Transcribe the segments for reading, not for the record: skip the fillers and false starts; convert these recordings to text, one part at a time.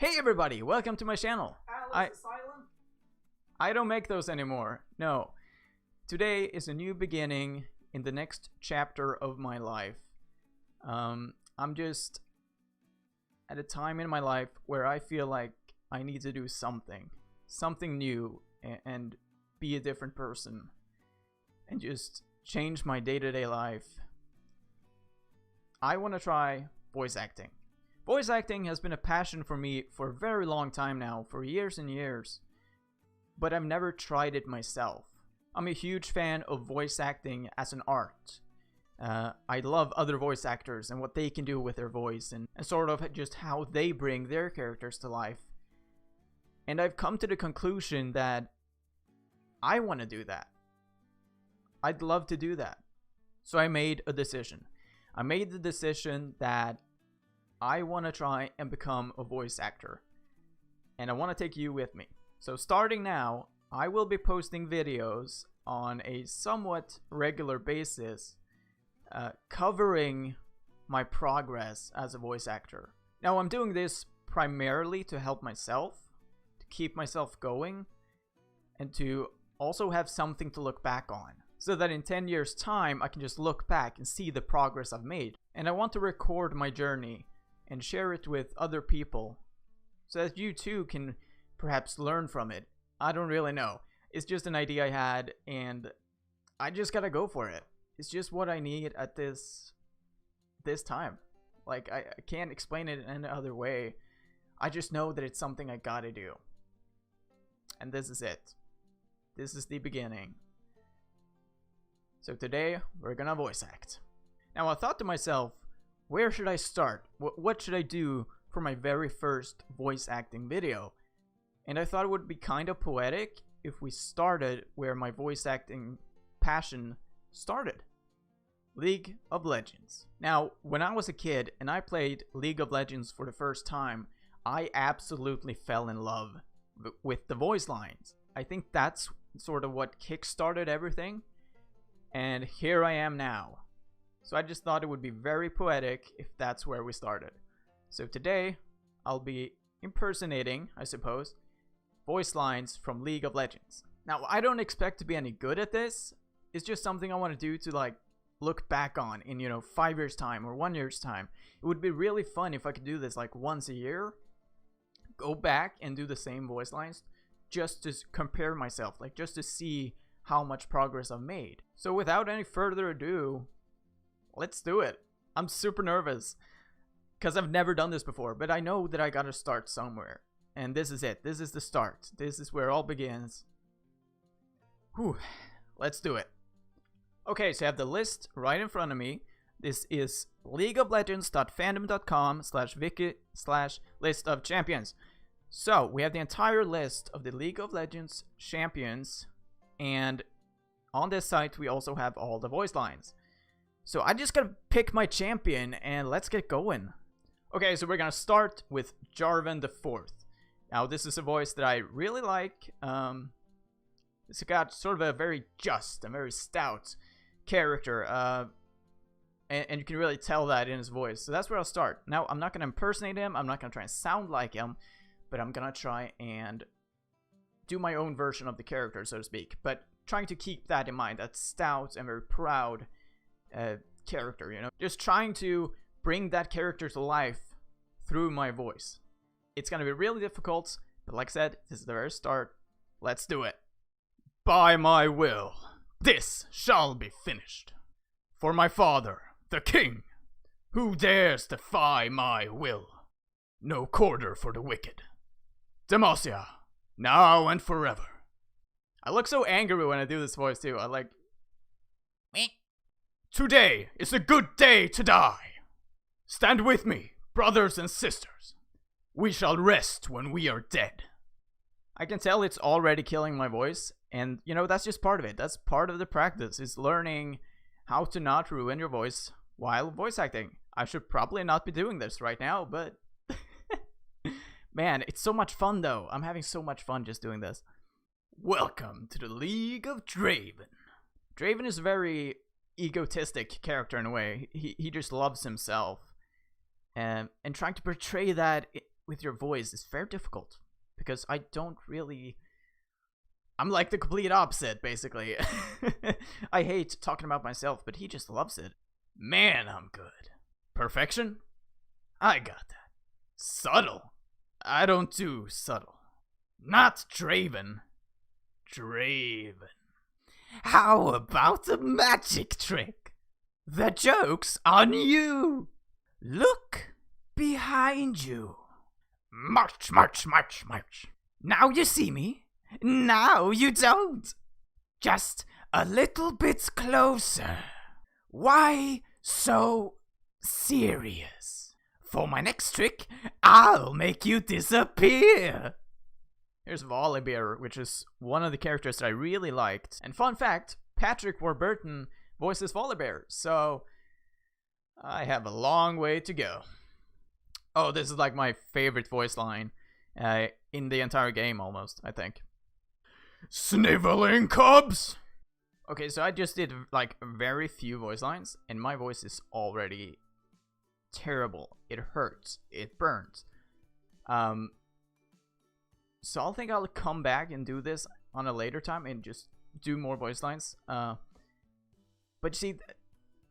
Hey everybody, welcome to my channel. I don't make those anymore. No. Today is a new beginning in the next chapter of my life. I'm just at a time in my life where I feel like I need to do something new and be a different person and just change my day-to-day life. I want to try voice acting. Voice acting has been a passion for me for a very long time now, for years and years, but I've never tried it myself. I'm a huge fan of voice acting as an art. I love other voice actors and what they can do with their voice and sort of just how they bring their characters to life. And I've come to the conclusion that I want to do that. I'd love to do that. So I made a decision. I made the decision that I want to try and become a voice actor. And I want to take you with me. So starting now, I will be posting videos on a somewhat regular basis covering my progress as a voice actor. Now I'm doing this primarily to help myself, to keep myself going, and to also have something to look back on. So that in 10 years time I can just look back and see the progress I've made. And I want to record my journey and share it with other people so that you too can perhaps learn from it. I don't really know. It's just an idea I had and I just gotta go for it. It's just what I need at this time. Like I can't explain it in any other way. I just know that it's something I gotta do. And this is it. This is the beginning. So today we're gonna voice act. Now I thought to myself, where should I start? What should I do for my very first voice acting video? And I thought it would be kind of poetic if we started where my voice acting passion started. League of Legends. Now, when I was a kid and I played League of Legends for the first time, I absolutely fell in love with the voice lines. I think that's sort of what kickstarted everything. And here I am now. So I just thought it would be very poetic if that's where we started. So today, I'll be impersonating, I suppose, voice lines from League of Legends. Now, I don't expect to be any good at this. It's just something I want to do to like look back on in, 5 years time or 1 year's time. It would be really fun if I could do this like once a year. Go back and do the same voice lines just to compare myself, like just to see how much progress I've made. So without any further ado, let's do it. I'm super nervous because I've never done this before, but I know that I gotta start somewhere. And this is it. This is the start. This is where it all begins. Whew. Let's do it. Okay, so I have the list right in front of me. This is leagueoflegends.fandom.com/wiki/list of champions. So we have the entire list of the League of Legends champions, and on this site we also have all the voice lines. So I just gotta pick my champion and let's get going. Okay, so we're gonna start with Jarvan IV. Now this is a voice that I really like. It's got sort of a very just and very stout character. And you can really tell that in his voice. So that's where I'll start. Now I'm not gonna impersonate him. I'm not gonna try and sound like him. But I'm gonna try and do my own version of the character, so to speak. But trying to keep that in mind. That stout and very proud character, just trying to bring that character to life through my voice. It's gonna be really difficult, but like I said, this is the very start. Let's do it. By my will, this shall be finished. For my father, the king, who dares defy my will? No quarter for the wicked. Demacia, now and forever. I look so angry when I do this voice too. I like, today is a good day to die. Stand with me, brothers and sisters. We shall rest when we are dead. I can tell it's already killing my voice, and that's just part of it. That's part of the practice, is learning how to not ruin your voice while voice acting. I should probably not be doing this right now, but man, it's so much fun though. I'm having so much fun just doing this. Welcome to the League of Draven. Draven is a very egotistic character in a way. He just loves himself. And trying to portray that with your voice is very difficult because I don't really. I'm like the complete opposite, basically. I hate talking about myself, but he just loves it. Man, I'm good. Perfection? I got that. Subtle? I don't do subtle. Not Draven. Draven. How about a magic trick? The joke's on you. Look behind you. March, march, march, march. Now you see me. Now you don't. Just a little bit closer. Why so serious? For my next trick, I'll make you disappear. Here's Volibear, which is one of the characters that I really liked. And fun fact, Patrick Warburton voices Volibear, so I have a long way to go. Oh, this is like my favorite voice line in the entire game almost, I think. Sniveling cubs! Okay, so I just did like very few voice lines, and my voice is already terrible. It hurts. It burns. So I'll think I'll come back and do this on a later time and just do more voice lines. But you see,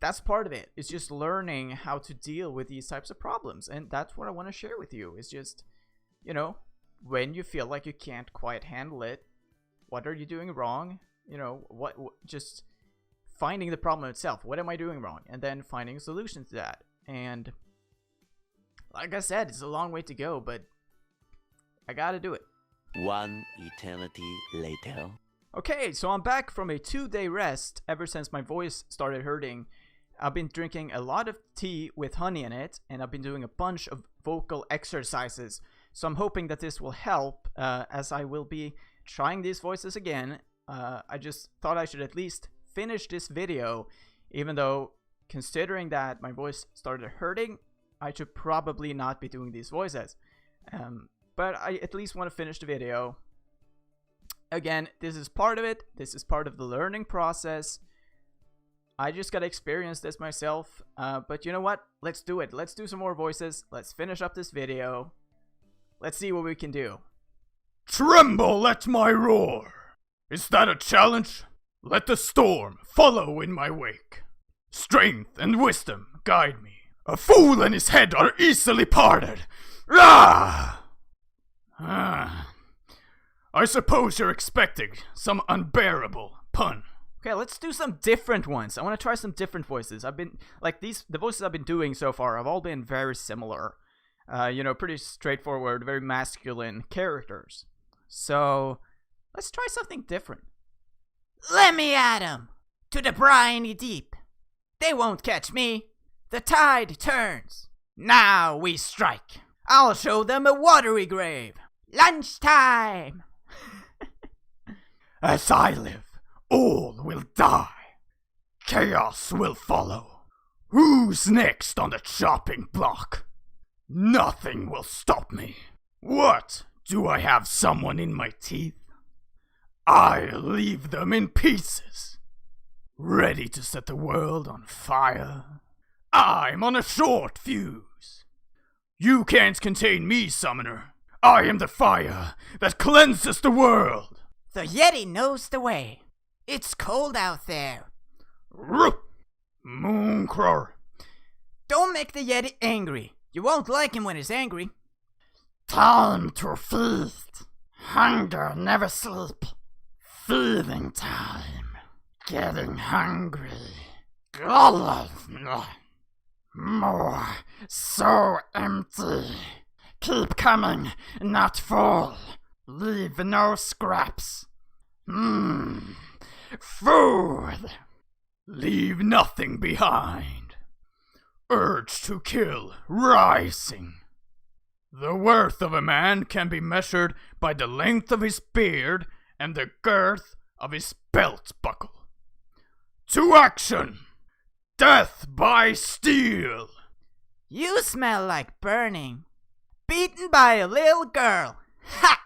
that's part of it. It's just learning how to deal with these types of problems. And that's what I want to share with you. It's just, you know, when you feel like you can't quite handle it, what are you doing wrong? You know, what just finding the problem itself. What am I doing wrong? And then finding a solution to that. And like I said, it's a long way to go, but I gotta do it. One eternity later. Okay, so I'm back from a 2-day rest ever since my voice started hurting. I've been drinking a lot of tea with honey in it, and I've been doing a bunch of vocal exercises. So I'm hoping that this will help, as I will be trying these voices again. I just thought I should at least finish this video, even though considering that my voice started hurting, I should probably not be doing these voices. But I at least want to finish the video. Again, this is part of it. This is part of the learning process. I just gotta experience this myself. But you know what? Let's do it. Let's do some more voices. Let's finish up this video. Let's see what we can do. Tremble at my roar. Is that a challenge? Let the storm follow in my wake. Strength and wisdom guide me. A fool and his head are easily parted. Ah! I suppose you're expecting some unbearable pun. Okay, let's do some different ones. I want to try some different voices. I've been, like, the voices I've been doing so far have all been very similar. You know, pretty straightforward, very masculine characters. So, let's try something different. Let me at 'em! To the briny deep. They won't catch me. The tide turns. Now we strike. I'll show them a watery grave. Lunchtime! As I live, all will die. Chaos will follow. Who's next on the chopping block? Nothing will stop me. What? Do I have someone in my teeth? I'll leave them in pieces. Ready to set the world on fire. I'm on a short fuse. You can't contain me, summoner. I am the fire that cleanses the world. The Yeti knows the way. It's cold out there. Mooncrow. Don't make the Yeti angry. You won't like him when he's angry. Time to feast. Hunger never sleep. Feeding time. Getting hungry. More. So empty. Keep coming, not full. Leave no scraps. Food. Leave nothing behind. Urge to kill rising. The worth of a man can be measured by the length of his beard and the girth of his belt buckle. To action! Death by steel! You smell like burning. Beaten by a little girl. Ha!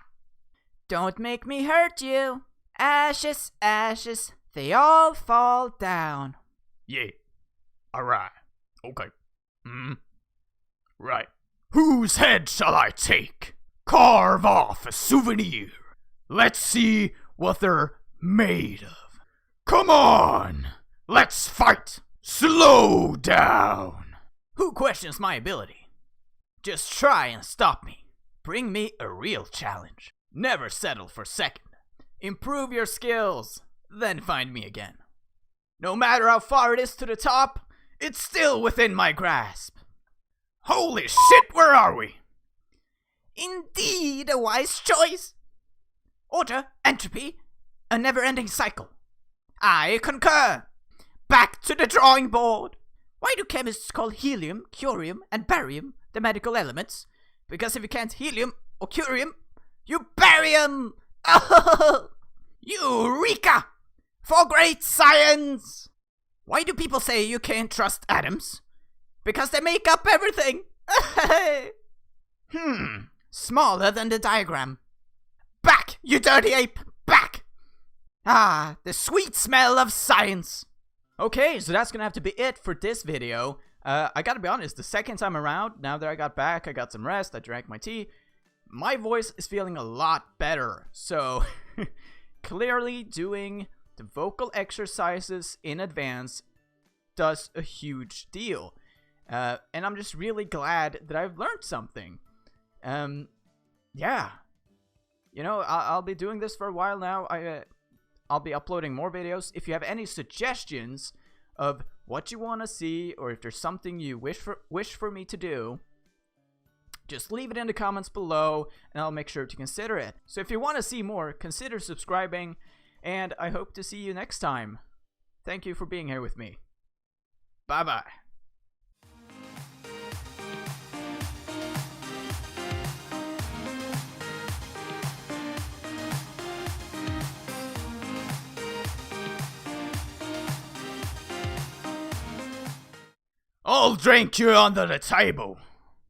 Don't make me hurt you. Ashes, ashes, they all fall down. Yeah. Alright. Okay. Right. Whose head shall I take? Carve off a souvenir. Let's see what they're made of. Come on! Let's fight! Slow down! Who questions my ability? Just try and stop me. Bring me a real challenge. Never settle for second. Improve your skills, then find me again. No matter how far it is to the top, it's still within my grasp. Holy shit, where are we? Indeed, a wise choice. Order, entropy, a never-ending cycle. I concur. Back to the drawing board. Why do chemists call helium, curium, and barium the medical elements? Because if you can't helium or curium, you barium. Eureka! For great science! Why do people say you can't trust atoms? Because they make up everything. Smaller than the diagram. Back, you dirty ape! Back! Ah, the sweet smell of science. Okay, so that's gonna have to be it for this video. I gotta be honest, the second time around, now that I got back, I got some rest, I drank my tea, my voice is feeling a lot better. So, clearly doing the vocal exercises in advance does a huge deal. And I'm just really glad that I've learned something. Yeah. You know, I'll be doing this for a while now. I'll be uploading more videos. If you have any suggestions of what you want to see, or if there's something you wish for me to do, just leave it in the comments below, and I'll make sure to consider it. So if you want to see more, consider subscribing, and I hope to see you next time. Thank you for being here with me. Bye-bye. I'll drink you under the table.